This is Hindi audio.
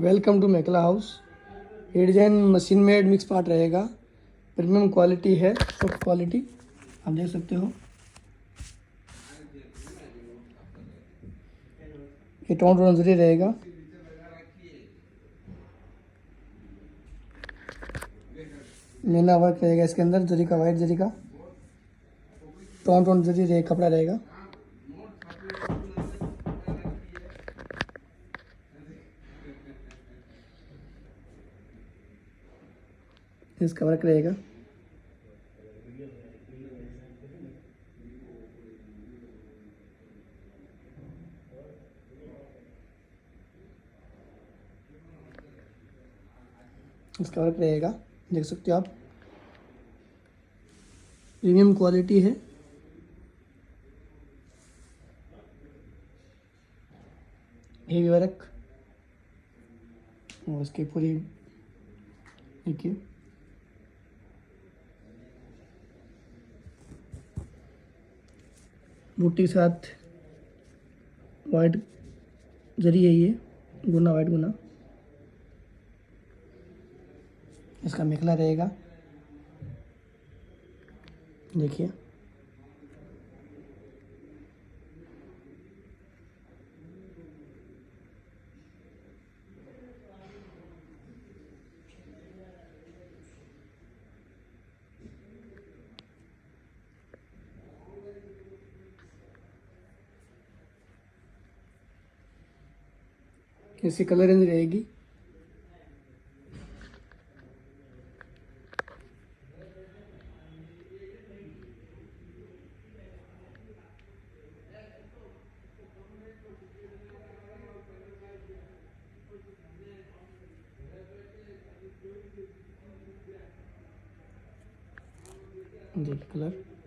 वेलकम टू मेकला हाउस। ये design machine made mix part रहेगा। प्रीमियम क्वालिटी है, सॉफ्ट क्वालिटी आप देख सकते हो। ये टोन जरी रहेगा। मीना वर्क रहेगा इसके अंदर, जरी का, वाइट जरी का टोन जरी रहे कपड़ा रहेगा। इसका वर्क रहेगा। इसका वर्क रहेगा, देख सकते हो आप। प्रीमियम क्वालिटी है। हेवी वर्क और उसकी पूरी देखिए बूटी के साथ वाइट जरी है, ये गुना, वाइट गुना। इसका मेखला रहेगा, देखिए। इसकी कलर रेंज रहेगी देखिए कलर।